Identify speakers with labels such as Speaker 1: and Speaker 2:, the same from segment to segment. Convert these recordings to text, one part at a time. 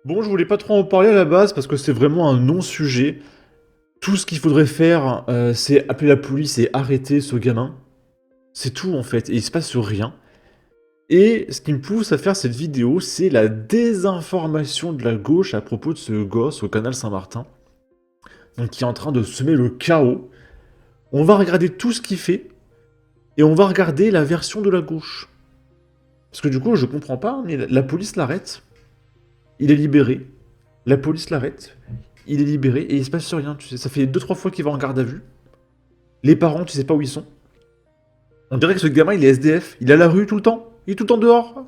Speaker 1: Bon, je voulais pas trop en parler à la base parce que c'est vraiment un non-sujet. Tout ce qu'il faudrait faire, c'est appeler la police et arrêter ce gamin. C'est tout en fait, et il se passe rien. Et ce qui me pousse à faire cette vidéo, c'est la désinformation de la gauche à propos de ce gosse au canal Saint-Martin. Donc qui est en train de semer le chaos. On va regarder tout ce qu'il fait, et on va regarder la version de la gauche. Parce que du coup, je comprends pas, mais la police l'arrête. Il est libéré. La police l'arrête. Il est libéré et il se passe rien, tu sais. Ça fait 2-3 fois qu'il va en garde à vue. Les parents, tu sais pas où ils sont. On dirait que ce gamin, il est SDF. Il est à la rue tout le temps. Il est tout le temps dehors.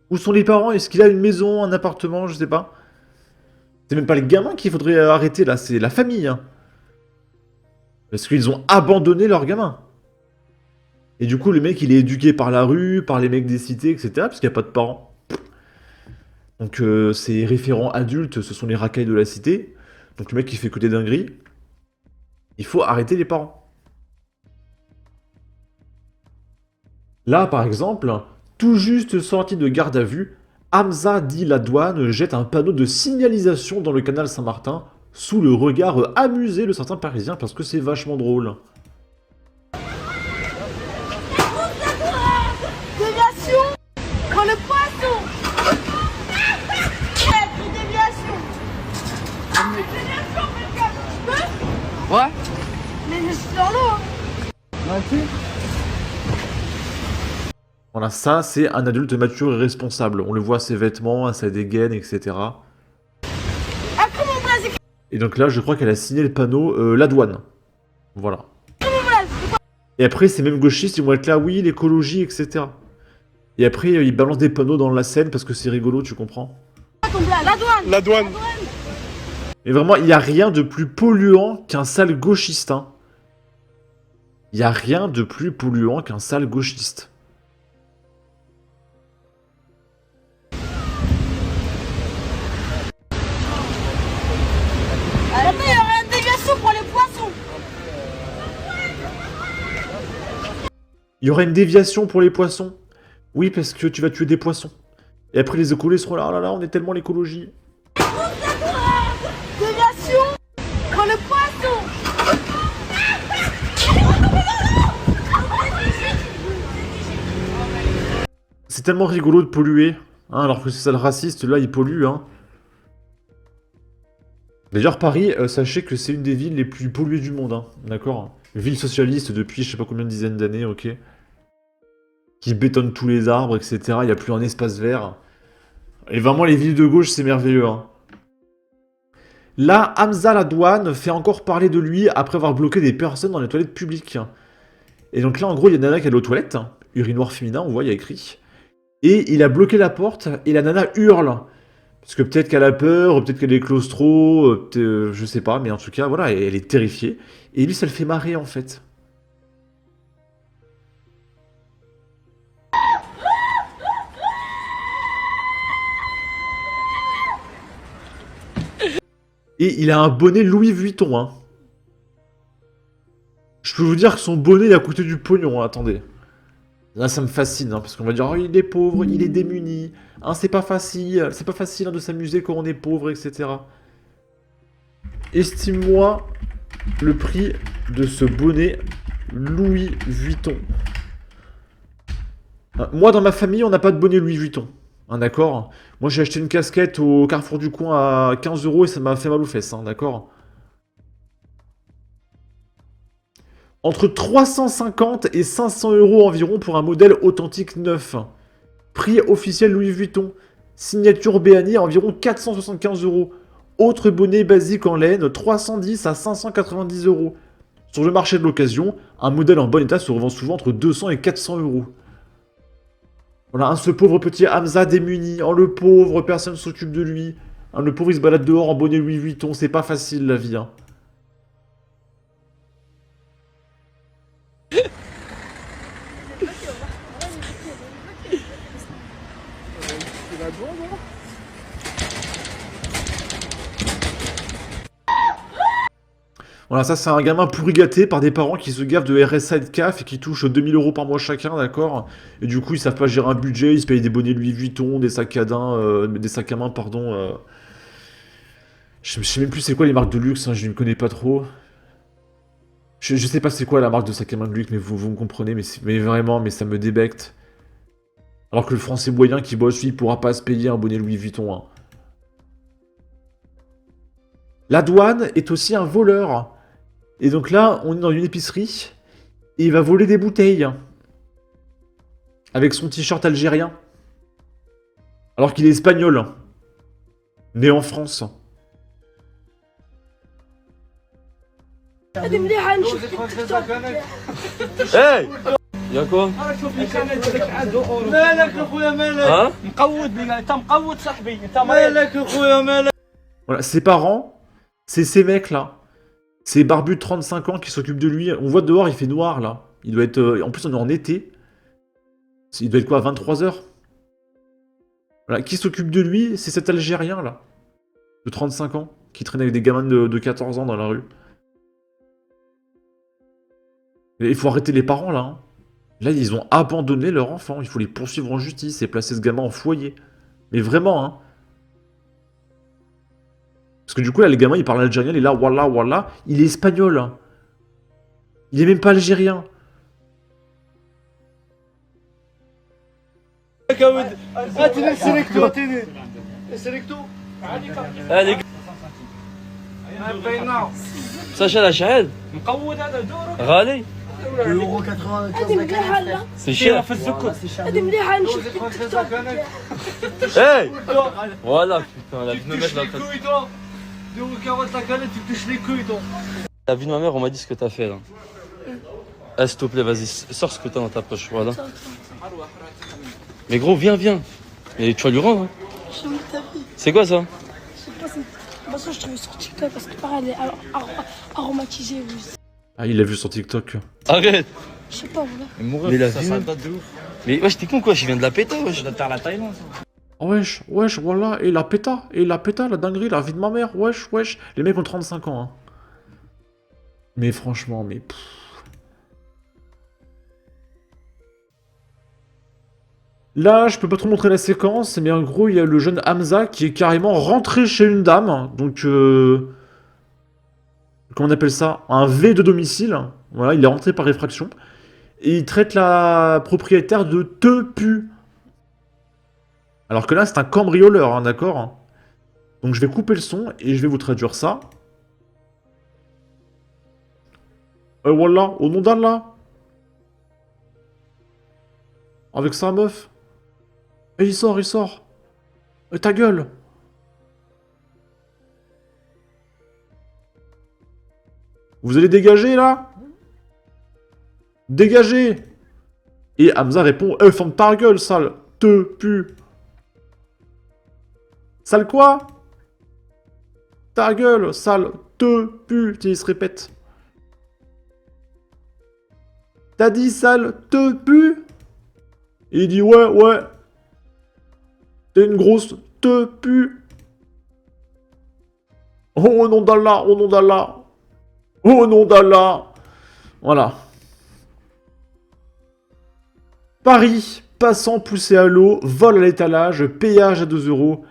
Speaker 1: Où sont les parents? Est-ce qu'il a une maison, un appartement? Je sais pas. C'est même pas les gamins qu'il faudrait arrêter là, c'est la famille. Hein. Parce qu'ils ont abandonné leur gamin. Et du coup, le mec, il est éduqué par la rue, par les mecs des cités, etc. Parce qu'il n'y a pas de parents. Donc, ces référents adultes, ce sont les racailles de la cité. Donc, le mec, il fait que des dingueries. Il faut arrêter les parents. Là, par exemple, tout juste sorti de garde à vue, Hamza dit la douane jette un panneau de signalisation dans le canal Saint-Martin sous le regard amusé de certains Parisiens parce que c'est vachement drôle.
Speaker 2: Déviation quand le poisson déviation. Déviation, quelqu'un. Je peux?
Speaker 3: Ouais.
Speaker 2: Mais je suis dans l'eau. Hein.
Speaker 1: Voilà, ça c'est un adulte mature et responsable. On le voit à ses vêtements, à sa dégaine, etc.
Speaker 2: Après mon bras,
Speaker 1: Et donc là, je crois qu'elle a signé le panneau la douane. Voilà. Et après, ces mêmes gauchistes, ils vont être là, oui, l'écologie, etc. Et après, ils balancent des panneaux dans la Seine parce que c'est rigolo, tu comprends?
Speaker 2: La douane.
Speaker 3: La douane.
Speaker 1: Mais vraiment, il n'y a rien de plus polluant qu'un sale gauchiste. Hein. Il n'y a rien de plus polluant qu'un sale gauchiste.
Speaker 2: Après, il y aura une déviation pour les poissons.
Speaker 1: Il y aura une déviation pour les poissons. Oui, parce que tu vas tuer des poissons. Et après, les écolos seront là, oh là là, on est tellement l'écologie.
Speaker 2: Déviation quand le poisson.
Speaker 1: C'est tellement rigolo de polluer. Hein, alors que c'est ça le raciste, là, il pollue. Hein. D'ailleurs, Paris, sachez que c'est une des villes les plus polluées du monde. Hein, d'accord? Ville socialiste depuis je sais pas combien de dizaines d'années, ok? Qui bétonne tous les arbres, etc. Il n'y a plus un espace vert. Et vraiment, les villes de gauche, c'est merveilleux. Hein. Là, Hamza la douane fait encore parler de lui après avoir bloqué des personnes dans les toilettes publiques. Et donc là, en gros, il y a une nana qui est aux toilettes, urinoir féminin, on voit, il y a écrit. Et il a bloqué la porte, et la nana hurle. Parce que peut-être qu'elle a peur, peut-être qu'elle est claustro, je sais pas, mais en tout cas, voilà, elle est terrifiée. Et lui, ça le fait marrer, en fait. Et il a un bonnet Louis Vuitton, hein. Je peux vous dire que son bonnet, il a coûté du pognon, hein, attendez. Là, ça me fascine, hein, parce qu'on va dire, oh, il est pauvre, il est démuni, hein, c'est pas facile hein, de s'amuser quand on est pauvre, etc. Estime-moi le prix de ce bonnet Louis Vuitton. Moi, dans ma famille, on n'a pas de bonnet Louis Vuitton. Hein, d'accord? Moi, j'ai acheté une casquette au Carrefour du Coin à 15 € et ça m'a fait mal aux fesses, hein, d'accord? Entre 350 et 500 € environ pour un modèle authentique neuf. Prix officiel Louis Vuitton. Signature BANI à environ 475 €. Autre bonnet basique en laine, 310 à 590 €. Sur le marché de l'occasion, un modèle en bon état se revend souvent entre 200 et 400 €. Voilà, hein, ce pauvre petit Hamza démuni. Oh, le pauvre, personne ne s'occupe de lui. Hein, le pauvre, il se balade dehors en bonnet Louis Vuitton. C'est pas facile, la vie. Hein. Voilà, ça c'est un gamin pourri gâté par des parents qui se gavent de RSA et de CAF et qui touchent 2000 € par mois chacun, d'accord? Et du coup, ils savent pas gérer un budget, ils se payent des bonnets Louis Vuitton, des sacs à main, pardon. Je sais même plus c'est quoi les marques de luxe, hein, je ne connais pas trop. Je sais pas c'est quoi la marque de sac à main de luxe, mais vous me comprenez, mais vraiment, mais ça me débecte. Alors que le français moyen qui bosse, lui, il pourra pas se payer un bonnet Louis Vuitton, hein. La douane est aussi un voleur. Et donc là, on est dans une épicerie, et il va voler des bouteilles. Avec son t-shirt algérien. Alors qu'il est espagnol. Né en France.
Speaker 2: هذه مليحة نشوف تيك توك.
Speaker 3: Hey يا كون
Speaker 4: مالك اخويا مالك
Speaker 3: ها
Speaker 4: مقود لي انت مقود صاحبي انت مالك اخويا مالك.
Speaker 1: Voilà, ses parents, c'est ces mecs-là. Ces barbus de 35 ans qui s'occupent de lui. On voit dehors, il fait noir, là. Il doit être... en plus, on est en été. Il doit être quoi, 23h? Voilà, qui s'occupe de lui? C'est cet Algérien, là. De 35 ans. Qui traîne avec des gamins de 14 ans dans la rue. Et il faut arrêter les parents, là. Hein. Là, ils ont abandonné leur enfant. Il faut les poursuivre en justice et placer ce gamin en foyer. Mais vraiment, hein. Parce que du coup, là, les gamins, ils parlent algérien, il est là, wallah, wallah. Il est espagnol. Hein. Il est même pas algérien.
Speaker 4: هاتي سيليكتو هاتيني سيليكتو
Speaker 3: هذيك
Speaker 4: بينا
Speaker 3: ساشا شحال
Speaker 4: مقود هذا دورك
Speaker 3: غالي
Speaker 4: يورو 80
Speaker 2: هذه مليحة لا.
Speaker 3: سي
Speaker 4: شيرة
Speaker 3: شير
Speaker 4: في الزكر
Speaker 2: هذه مليحة نشوف تيك توك.
Speaker 3: Hey Voilà putain la vie de ma mère
Speaker 4: les couilles toi. Yورو 40 la canette tu touches les couilles toi.
Speaker 3: La vie de ma mère on m'a dit ce que t'as fait là. Ah s'il te plaît vas-y sors ce que t'as dans ta poche voilà. Mais gros viens. Et tu vas lui rendre hein.
Speaker 2: Je me tapis.
Speaker 3: C'est quoi ça?
Speaker 2: Je sais pas, c'est... Bah ça je te mets sur TikTok parce que pareil elle est aromatisée.
Speaker 1: Ah, il l'a vu sur TikTok.
Speaker 3: Arrête.
Speaker 2: Je sais pas voilà.
Speaker 3: Mais la vie Mais wesh t'es con quoi, je viens de la péter wesh.
Speaker 4: De faire la Thaïlande.
Speaker 1: Wesh, voilà, et la péta, la dinguerie, la vie de ma mère, wesh. Les mecs ont 35 ans, hein. Mais franchement, mais... Là, je peux pas trop montrer la séquence, mais en gros, il y a le jeune Hamza qui est carrément rentré chez une dame, donc... Comment on appelle ça? Un V de domicile, voilà, il est rentré par effraction, et il traite la propriétaire de te pu. Alors que là, c'est un cambrioleur, hein, d'accord? Donc je vais couper le son et je vais vous traduire ça. Voilà, au nom d'Allah. Avec sa meuf. Et il sort. Et ta gueule. Vous allez dégager, là? Dégagez. Et Hamza répond, ferme ta gueule, sale. Te pu. Sale quoi? Ta gueule, sale, te pu. Il se répète. T'as dit sale, te pu? Et il dit ouais. T'es une grosse te pu. Oh, au nom d'Allah. Au nom d'Allah. Voilà. Paris, passant poussé à l'eau, vol à l'étalage, péage à 2 €.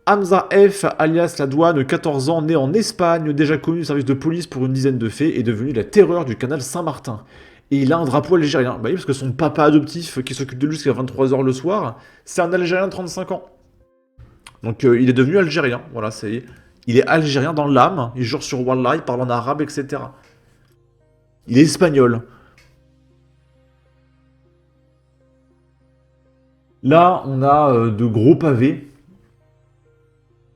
Speaker 1: Hamza F, alias la douane, 14 ans, né en Espagne, déjà connu du service de police pour une dizaine de faits, est devenu la terreur du canal Saint-Martin. Et il a un drapeau algérien. Bah oui, parce que son papa adoptif, qui s'occupe de lui jusqu'à 23 h le soir, c'est un Algérien de 35 ans. Donc il est devenu algérien, voilà, ça y est. Il est algérien dans l'âme, il jure sur Wallah, il parle en arabe, etc. Il est espagnol. Là, on a de gros pavés.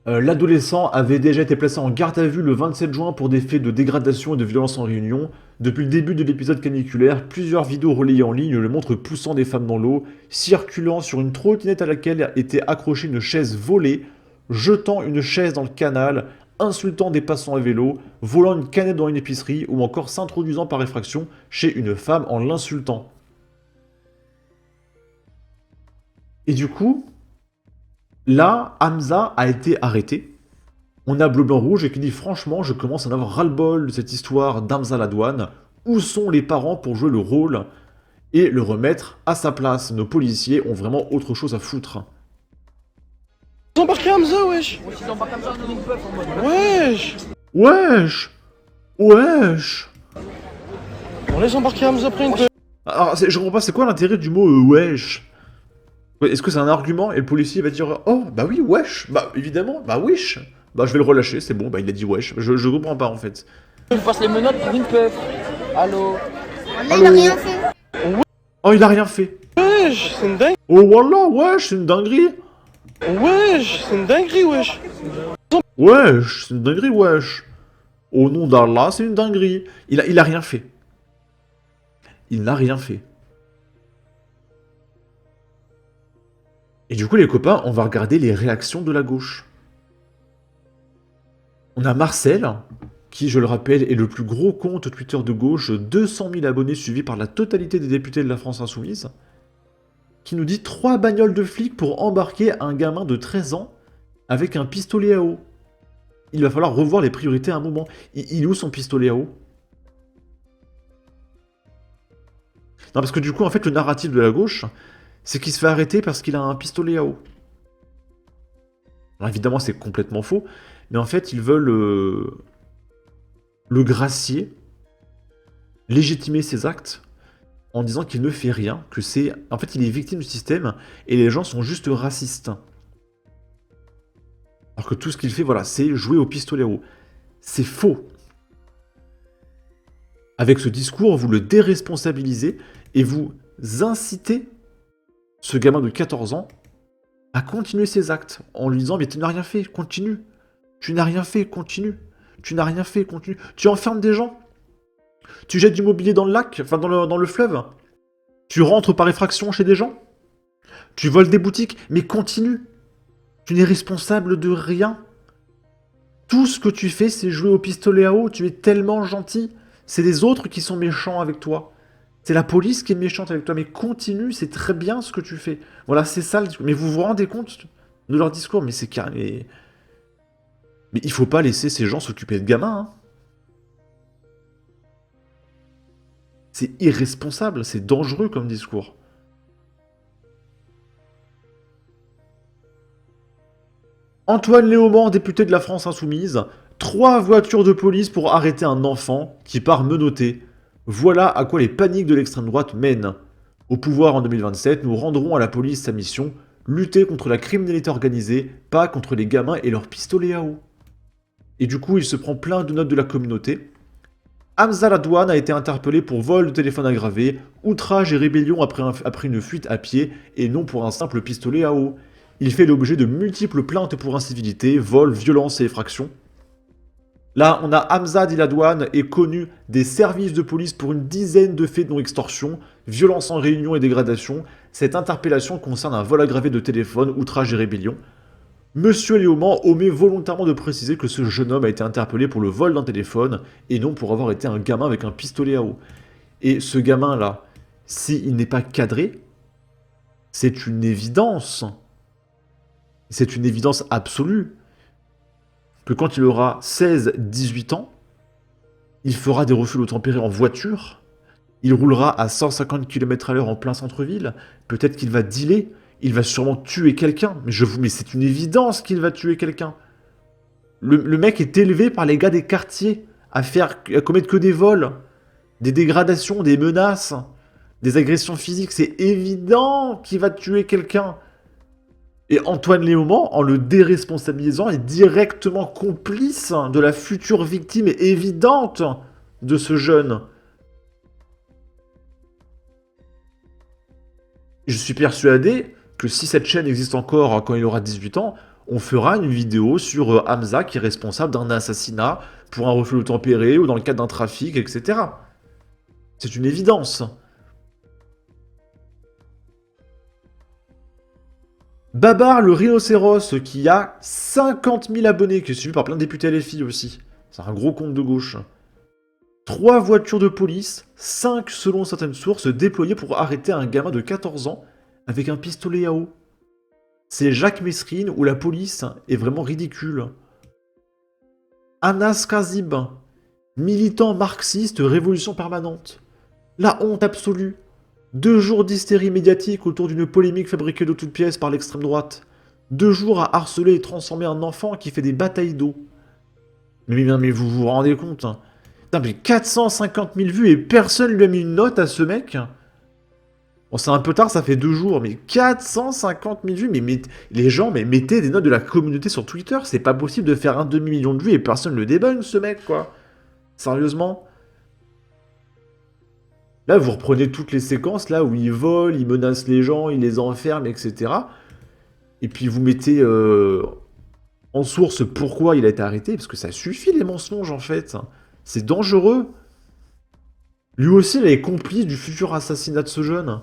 Speaker 1: L'adolescent avait déjà été placé en garde à vue le 27 juin pour des faits de dégradation et de violence en réunion. Depuis le début de l'épisode caniculaire, plusieurs vidéos relayées en ligne le montrent poussant des femmes dans l'eau, circulant sur une trottinette à laquelle était accrochée une chaise volée, jetant une chaise dans le canal, insultant des passants à vélo, volant une canette dans une épicerie ou encore s'introduisant par effraction chez une femme en l'insultant. Et du coup, là, Hamza a été arrêté. On a Bleu Blanc Rouge et qui dit franchement, je commence à en avoir ras-le-bol de cette histoire d'Hamza Ladouane. Où sont les parents pour jouer le rôle et le remettre à sa place? Nos policiers ont vraiment autre chose à foutre.
Speaker 5: Ils ont embarqué Hamza, wesh. Wesh.
Speaker 1: Wesh. Wesh.
Speaker 5: On laisse embarquer Hamza après une...
Speaker 1: Alors, je comprends pas, c'est quoi l'intérêt du mot wesh? Est-ce que c'est un argument et le policier va dire oh, bah oui, wesh, bah évidemment, bah wesh. Bah je vais le relâcher, c'est bon, bah il a dit wesh. Je comprends pas en fait.
Speaker 4: Je passe les menottes pour une peuf. Allô.
Speaker 1: Allô. Oh, il a rien fait.
Speaker 5: Wesh, c'est une dingue.
Speaker 1: Oh voilà, wesh, c'est une dinguerie.
Speaker 5: Wesh, c'est une dinguerie, wesh.
Speaker 1: Wesh, c'est une dinguerie, wesh. Au nom d'Allah, c'est une dinguerie. Il a rien fait. Il n'a rien fait. Et du coup, les copains, on va regarder les réactions de la gauche. On a Marcel, qui, je le rappelle, est le plus gros compte Twitter de gauche, 200 000 abonnés suivis par la totalité des députés de la France Insoumise, qui nous dit 3 bagnoles de flics pour embarquer un gamin de 13 ans avec un pistolet à eau. Il va falloir revoir les priorités à un moment. Il est où son pistolet à eau? Non, parce que du coup, en fait, le narratif de la gauche, c'est qu'il se fait arrêter parce qu'il a un pistolet à eau. Alors évidemment, c'est complètement faux, mais en fait, ils veulent le gracier, légitimer ses actes, en disant qu'il ne fait rien, que c'est... En fait, il est victime du système, et les gens sont juste racistes. Alors que tout ce qu'il fait, voilà, c'est jouer au pistolet à eau. C'est faux. Avec ce discours, vous le déresponsabilisez, et vous incitez ce gamin de 14 ans à continuer ses actes, en lui disant « Mais tu n'as rien fait, continue. Tu n'as rien fait, continue. Tu n'as rien fait, continue. Tu enfermes des gens. Tu jettes du mobilier dans le lac, enfin dans le fleuve. Tu rentres par effraction chez des gens. Tu voles des boutiques, mais continue. Tu n'es responsable de rien. Tout ce que tu fais, c'est jouer au pistolet à eau. Tu es tellement gentil. C'est les autres qui sont méchants avec toi. C'est la police qui est méchante avec toi, mais continue, c'est très bien ce que tu fais. Voilà, c'est ça le discours. Mais vous vous rendez compte de leur discours? Mais c'est carré. Mais il faut pas laisser ces gens s'occuper de gamins. Hein. C'est irresponsable, c'est dangereux comme discours. Antoine Léaumont, député de la France Insoumise, 3 voitures de police pour arrêter un enfant qui part menotté. Voilà à quoi les paniques de l'extrême droite mènent. Au pouvoir en 2027, nous rendrons à la police sa mission, lutter contre la criminalité organisée, pas contre les gamins et leurs pistolets à eau. Et du coup, il se prend plein de notes de la communauté. Hamza Ladouane a été interpellé pour vol de téléphone aggravé, outrage et rébellion après une fuite à pied, et non pour un simple pistolet à eau. Il fait l'objet de multiples plaintes pour incivilité, vol, violence et effraction. Là, on a Hamza Ladouane est connu des services de police pour une dizaine de faits de non-extorsion, violence en réunion et dégradation. Cette interpellation concerne un vol aggravé de téléphone, outrage et rébellion. Monsieur Léaumont omet volontairement de préciser que ce jeune homme a été interpellé pour le vol d'un téléphone et non pour avoir été un gamin avec un pistolet à eau. Et ce gamin-là, s'il n'est pas cadré, c'est une évidence. C'est une évidence absolue. Que quand il aura 16-18 ans, il fera des refus d'obtempérer en voiture, il roulera à 150 km/h en plein centre-ville, peut-être qu'il va dealer, il va sûrement tuer quelqu'un, mais c'est une évidence qu'il va tuer quelqu'un. Le mec est élevé par les gars des quartiers à commettre que des vols, des dégradations, des menaces, des agressions physiques, c'est évident qu'il va tuer quelqu'un. Et Antoine Léaumont, en le déresponsabilisant, est directement complice de la future victime évidente de ce jeune. Je suis persuadé que si cette chaîne existe encore quand il aura 18 ans, on fera une vidéo sur Hamza qui est responsable d'un assassinat pour un refus d'obtempérer ou dans le cadre d'un trafic, etc. C'est une évidence. Babar le rhinocéros qui a 50 000 abonnés, qui est suivi par plein de députés LFI aussi. C'est un gros compte de gauche. 3 voitures de police, 5 selon certaines sources, déployées pour arrêter un gamin de 14 ans avec un pistolet à eau. C'est Jacques Messrine où la police est vraiment ridicule. Anas Kazib, militant marxiste, révolution permanente. La honte absolue. 2 jours d'hystérie médiatique autour d'une polémique fabriquée de toutes pièces par l'extrême droite. 2 jours à harceler et transformer un enfant qui fait des batailles d'eau. Mais vous vous rendez compte, hein. Putain, mais 450 000 vues et personne lui a mis une note à ce mec. Bon, c'est un peu tard, ça fait 2 jours, mais 450 000 vues, mais les gens, mais mettez des notes de la communauté sur Twitter, c'est pas possible de faire un demi-million de vues et personne le débunk, ce mec, quoi. Sérieusement. Là, vous reprenez toutes les séquences, là, où il vole, il menace les gens, il les enferme, etc. Et puis vous mettez en source pourquoi il a été arrêté, parce que ça suffit, les mensonges, en fait. C'est dangereux. Lui aussi, il est complice du futur assassinat de ce jeune.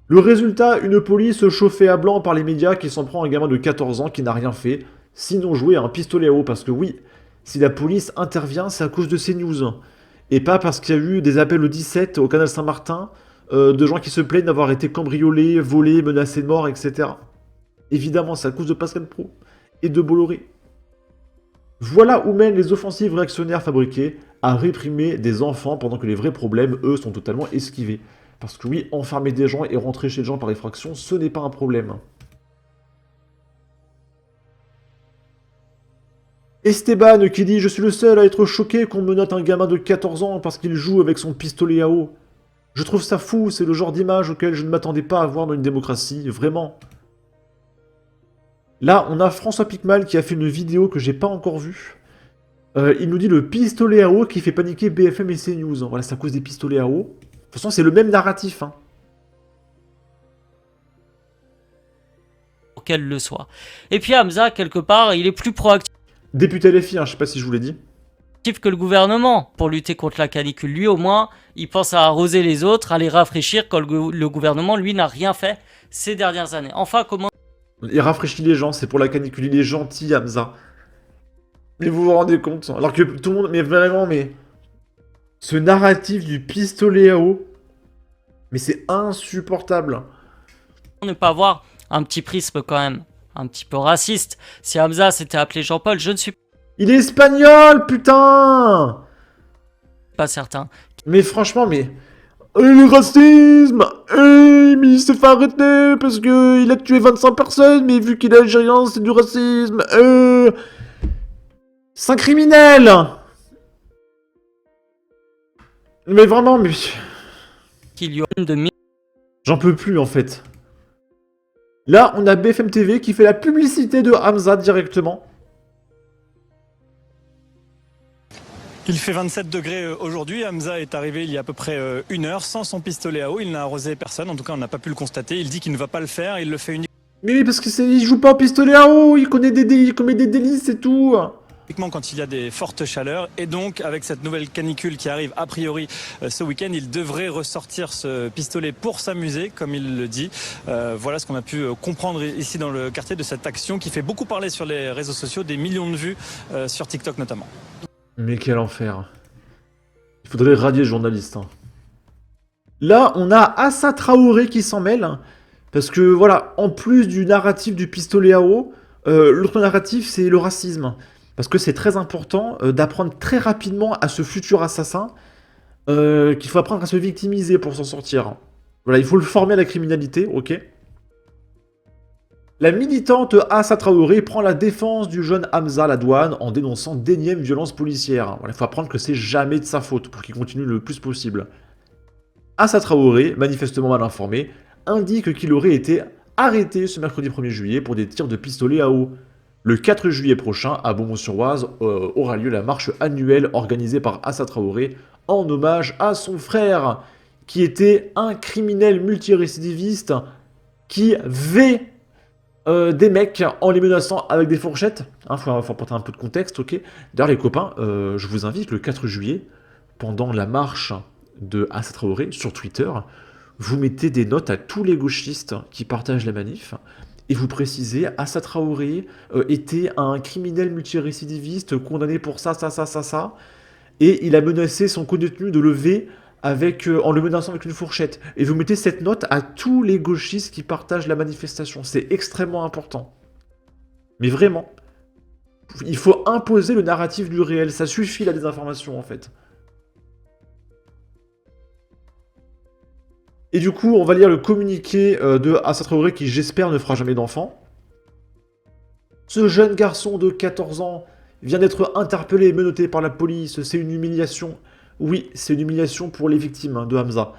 Speaker 1: Le résultat, une police chauffée à blanc par les médias qui s'en prend à un gamin de 14 ans qui n'a rien fait, sinon jouer à un pistolet à eau. Parce que oui, si la police intervient, c'est à cause de CNews. Et pas parce qu'il y a eu des appels au 17 au canal Saint-Martin de gens qui se plaignent d'avoir été cambriolés, volés, menacés de mort, etc. Évidemment, c'est à cause de Pascal Praud et de Bolloré. Voilà où mènent les offensives réactionnaires fabriquées à réprimer des enfants pendant que les vrais problèmes, eux, sont totalement esquivés. Parce que oui, enfermer des gens et rentrer chez les gens par effraction, ce n'est pas un problème. Esteban qui dit « Je suis le seul à être choqué qu'on menotte un gamin de 14 ans parce qu'il joue avec son pistolet à eau. Je trouve ça fou, c'est le genre d'image auquel je ne m'attendais pas à voir dans une démocratie, vraiment. » Là, on a François Picmal qui a fait une vidéo que j'ai pas encore vue. Il nous dit le pistolet à eau qui fait paniquer BFM et CNews. Voilà, c'est à cause des pistolets à eau. De toute façon, c'est le même narratif, hein.
Speaker 6: Qu'elle le soit. Et puis Hamza, quelque part, il est plus proactif
Speaker 1: Député LFI, hein, je sais pas si je vous l'ai dit.
Speaker 6: que le gouvernement pour lutter contre la canicule. Lui, au moins, il pense à arroser les autres, à les rafraîchir quand le gouvernement, lui, n'a rien fait ces dernières années. Enfin, comment...
Speaker 1: Il rafraîchit les gens, c'est pour la canicule, il est gentil, Hamza. Mais vous vous rendez compte, alors que tout le monde, mais vraiment, mais... Ce narratif du pistolet à eau, mais c'est insupportable.
Speaker 6: ne pas avoir un petit prisme quand même, un petit peu raciste. Si Hamza s'était appelé Jean-Paul, je ne suis
Speaker 1: Il est espagnol, putain!
Speaker 6: pas certain.
Speaker 1: Mais franchement, mais... le racisme! Mais il s'est fait arrêter parce que il a tué 25 personnes, mais vu qu'il est algérien, c'est du racisme. C'est un criminel! Mais vraiment, mais...
Speaker 6: Qu'il y a une de
Speaker 1: J'en peux plus, en fait. Là, on a BFM TV qui fait la publicité de Hamza directement.
Speaker 7: Il fait 27 degrés aujourd'hui. Hamza est arrivé il y a à peu près 1 heure sans son pistolet à eau. Il n'a arrosé personne. En tout cas, on n'a pas pu le constater. Il dit qu'il ne va pas le faire. Il le fait
Speaker 1: Mais oui, parce que il joue pas au pistolet à eau. Il commet des délits, c'est tout.
Speaker 7: uniquement quand il y a des fortes chaleurs. Et donc, avec cette nouvelle canicule qui arrive a priori ce week-end, il devrait ressortir ce pistolet pour s'amuser, comme il le dit. Voilà ce qu'on a pu comprendre ici dans le quartier de cette action qui fait beaucoup parler sur les réseaux sociaux, des millions de vues sur TikTok notamment.
Speaker 1: Mais quel enfer. Il faudrait radier le journaliste. Hein. Là, on a Assa Traoré qui s'en mêle. Parce que, voilà, en plus du narratif du pistolet à eau, l'autre narratif, c'est le racisme. Parce que c'est très important d'apprendre très rapidement à ce futur assassin qu'il faut apprendre à se victimiser pour s'en sortir. Voilà, il faut le former à la criminalité, ok. La militante Assa Traoré prend la défense du jeune Hamza Ladouane en dénonçant d'énièmes violences policières. Voilà, il faut apprendre que c'est jamais de sa faute pour qu'il continue le plus possible. Assa Traoré, manifestement mal informé, indique qu'il aurait été arrêté ce mercredi 1er juillet pour des tirs de pistolet à eau. Le 4 juillet prochain, à Beaumont-sur-Oise, aura lieu la marche annuelle organisée par Assa Traoré en hommage à son frère, qui était un criminel multirécidiviste qui vait des mecs en les menaçant avec des fourchettes. Faut apporter un peu de contexte, ok. D'ailleurs, les copains, je vous invite le 4 juillet, pendant la marche de Assa Traoré sur Twitter, vous mettez des notes à tous les gauchistes qui partagent la manif, et vous précisez Assa Traoré était un criminel multirécidiviste condamné pour ça, et il a menacé son codétenu de lever en le menaçant avec une fourchette. Et vous mettez cette note à tous les gauchistes qui partagent la manifestation. C'est extrêmement important. Mais vraiment. Il faut imposer le narratif du réel. Ça suffit la désinformation, en fait. Et du coup, on va lire le communiqué de Assa Traoré qui, j'espère, ne fera jamais d'enfant. Ce jeune garçon de 14 ans vient d'être interpellé et menotté par la police. C'est une humiliation. Oui, c'est une humiliation pour les victimes de Hamza.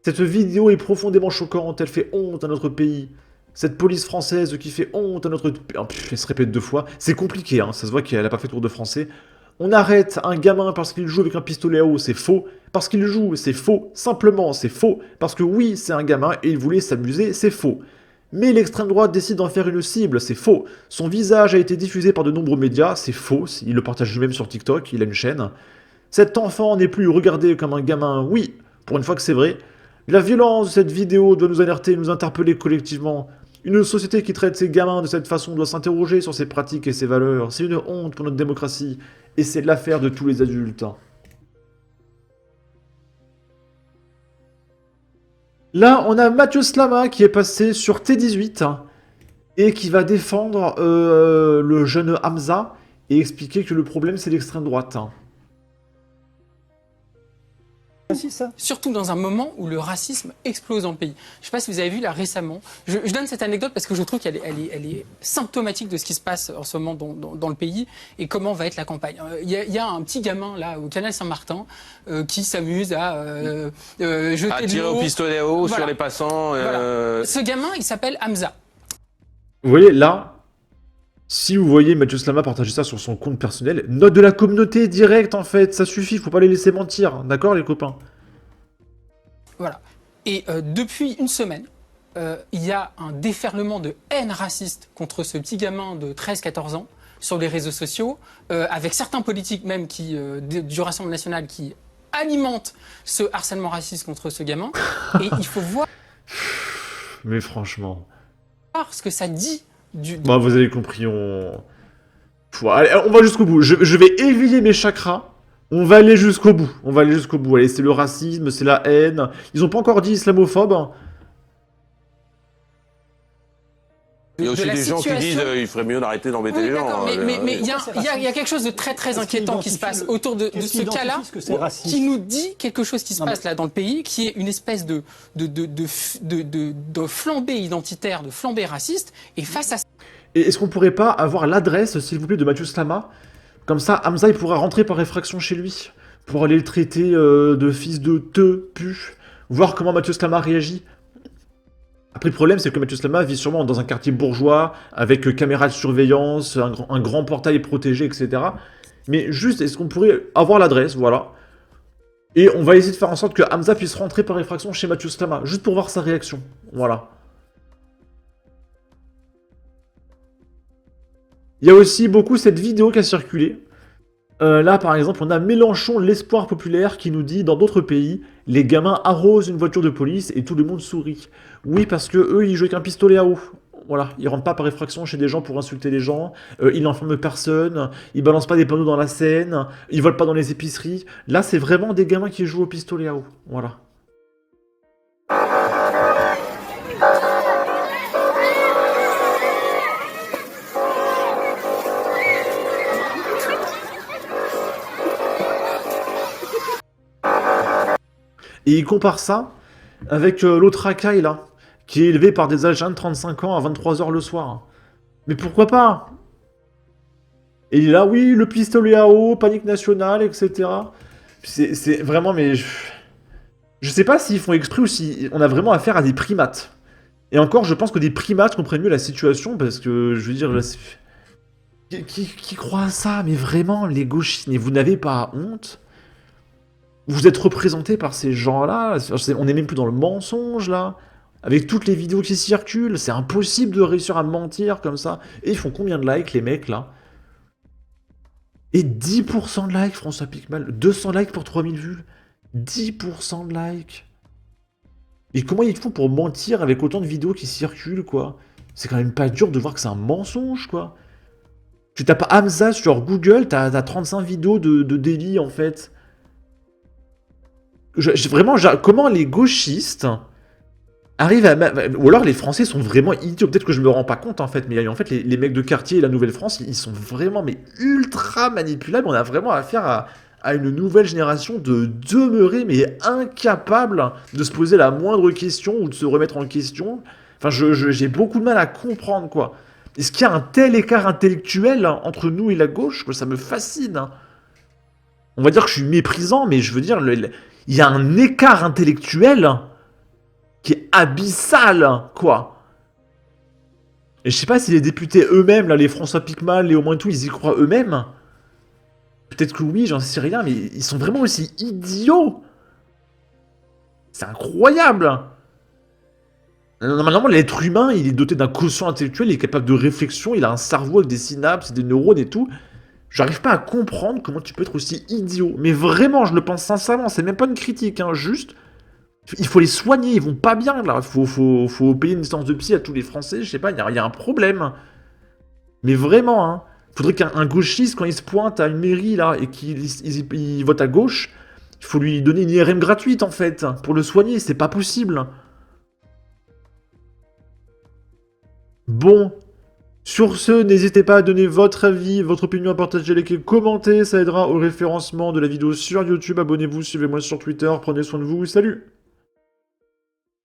Speaker 1: Cette vidéo est profondément choquante. Elle fait honte à notre pays. Cette police française qui fait honte à notre... Oh, elle se répète 2 fois. C'est compliqué, hein. Ça se voit qu'elle n'a pas fait tour de français. On arrête un gamin parce qu'il joue avec un pistolet à eau, c'est faux. Parce qu'il joue, c'est faux. Simplement, c'est faux. Parce que oui, c'est un gamin et il voulait s'amuser, c'est faux. Mais l'extrême droite décide d'en faire une cible, c'est faux. Son visage a été diffusé par de nombreux médias, c'est faux. Il le partage lui-même sur TikTok, il a une chaîne. Cet enfant n'est plus regardé comme un gamin, oui, pour une fois que c'est vrai. La violence de cette vidéo doit nous alerter, nous interpeller collectivement. Une société qui traite ses gamins de cette façon doit s'interroger sur ses pratiques et ses valeurs. C'est une honte pour notre démocratie. Et c'est l'affaire de tous les adultes. Là, on a Mathieu Slama qui est passé sur T18 et qui va défendre le jeune Hamza et expliquer que le problème, c'est l'extrême droite.
Speaker 8: Surtout dans un moment où le racisme explose dans le pays. Je ne sais pas si vous avez vu là récemment. Je donne cette anecdote parce que je trouve qu'elle est symptomatique de ce qui se passe en ce moment dans le pays et comment va être la campagne. Il y a un petit gamin là au canal Saint-Martin qui s'amuse à jeter
Speaker 9: à
Speaker 8: de
Speaker 9: tirer
Speaker 8: l'eau.
Speaker 9: au pistolet à eau
Speaker 8: Voilà.
Speaker 9: sur les passants.
Speaker 8: Voilà. Ce gamin, il s'appelle Hamza.
Speaker 1: Vous voyez, là, si vous voyez Mathieu Slama partager ça sur son compte personnel, note de la communauté directe, en fait, ça suffit, faut pas les laisser mentir, d'accord les copains?
Speaker 8: Voilà. Et depuis une semaine, il y a un déferlement de haine raciste contre ce petit gamin de 13-14 ans sur les réseaux sociaux, avec certains politiques même du Rassemblement national qui alimentent ce harcèlement raciste contre ce gamin. Et il faut voir
Speaker 1: Mais franchement...
Speaker 8: ce que ça dit
Speaker 1: Bon, vous avez compris, allez, on va jusqu'au bout. Je vais éveiller mes chakras. On va aller jusqu'au bout. On va aller jusqu'au bout. Allez, c'est le racisme, c'est la haine. Ils ont pas encore dit islamophobe.
Speaker 9: Il y a aussi
Speaker 8: de la
Speaker 9: des gens qui
Speaker 8: situation.
Speaker 9: disent il ferait mieux d'arrêter d'embêter
Speaker 8: Oui,
Speaker 9: les gens.
Speaker 8: d'accord, mais il y a quelque chose de très très inquiétant qui se passe autour de ce cas-là, qui nous dit quelque chose qui se passe là dans le pays, qui est une espèce de flambée identitaire, de flambée raciste, et face à ça...
Speaker 1: Et est-ce qu'on pourrait pas avoir l'adresse, s'il vous plaît, de Mathieu Slama? Comme ça, Hamza, il pourra rentrer par effraction chez lui, pour aller le traiter de fils de pu, voir comment Mathieu Slama réagit. Après, le problème, c'est que Mathieu Slama vit sûrement dans un quartier bourgeois, avec caméras de surveillance, un grand portail protégé, etc. Mais juste, est-ce qu'on pourrait avoir l'adresse, voilà. Et on va essayer de faire en sorte que Hamza puisse rentrer par effraction chez Mathieu Slama, juste pour voir sa réaction. Voilà. Il y a aussi beaucoup cette vidéo qui a circulé. Là, par exemple, on a Mélenchon, l'espoir populaire, qui nous dit, dans d'autres pays, les gamins arrosent une voiture de police et tout le monde sourit. Oui, parce que eux, ils jouent avec un pistolet à eau. Voilà, ils rentrent pas par effraction chez des gens pour insulter les gens, ils n'enferment personne, ils balancent pas des panneaux dans la Seine, ils volent pas dans les épiceries. Là, c'est vraiment des gamins qui jouent au pistolet à eau. Voilà. Et il compare ça avec l'autre racaille, là, qui est élevé par des agents de 35 ans à 23h le soir. Mais pourquoi pas? Et il est là, oui, le pistolet à eau, panique nationale, etc. C'est vraiment, mais... Je sais pas s'ils font exprès ou si on a vraiment affaire à des primates. Et encore, je pense que des primates comprennent mieux la situation, parce que, je veux dire, là, qui croit à ça? Mais vraiment, les gauchistes, mais vous n'avez pas honte? Vous êtes représenté par ces gens-là, on n'est même plus dans le mensonge, là. Avec toutes les vidéos qui circulent, c'est impossible de réussir à mentir comme ça. Et ils font combien de likes, les mecs, là? Et 10% de likes, François Picmal. 200 likes pour 3000 vues. 10% de likes. Et comment ils font pour mentir avec autant de vidéos qui circulent, quoi? C'est quand même pas dur de voir que c'est un mensonge, quoi. Tu tapes Hamza sur Google, t'as 35 vidéos de délit, en fait. Vraiment, comment les gauchistes arrive à... Ou alors les Français sont vraiment idiots. Peut-être que je me rends pas compte en fait, mais en fait les mecs de quartier et la Nouvelle-France, ils sont vraiment mais ultra manipulables. On a vraiment affaire à une nouvelle génération de demeurer mais incapables de se poser la moindre question ou de se remettre en question. Enfin, j'ai beaucoup de mal à comprendre, quoi. Est-ce qu'il y a un tel écart intellectuel entre nous et la gauche que ça me fascine, hein. On va dire que je suis méprisant, mais je veux dire, il y a un écart intellectuel qui est abyssal, quoi. Et je sais pas si les députés eux-mêmes, là, les François Piquemal, les au moins tout, ils y croient eux-mêmes. Peut-être que oui, j'en sais rien, mais ils sont vraiment aussi idiots. C'est incroyable. Normalement, l'être humain, il est doté d'un quotient intellectuel, il est capable de réflexion, il a un cerveau avec des synapses, des neurones et tout. J'arrive pas à comprendre comment tu peux être aussi idiot. Mais vraiment, je le pense sincèrement, c'est même pas une critique, hein, juste... Il faut les soigner, ils vont pas bien, là. Faut payer une licence de psy à tous les Français, je sais pas, il y a un problème. Mais vraiment, hein. Faudrait qu'un gauchiste, quand il se pointe à une mairie, là, et qu'il vote à gauche, il faut lui donner une IRM gratuite, en fait, pour le soigner, c'est pas possible. Bon, sur ce, n'hésitez pas à donner votre avis, votre opinion, à partager, liker, commenter, ça aidera au référencement de la vidéo sur YouTube. Abonnez-vous, suivez-moi sur Twitter, prenez soin de vous, salut!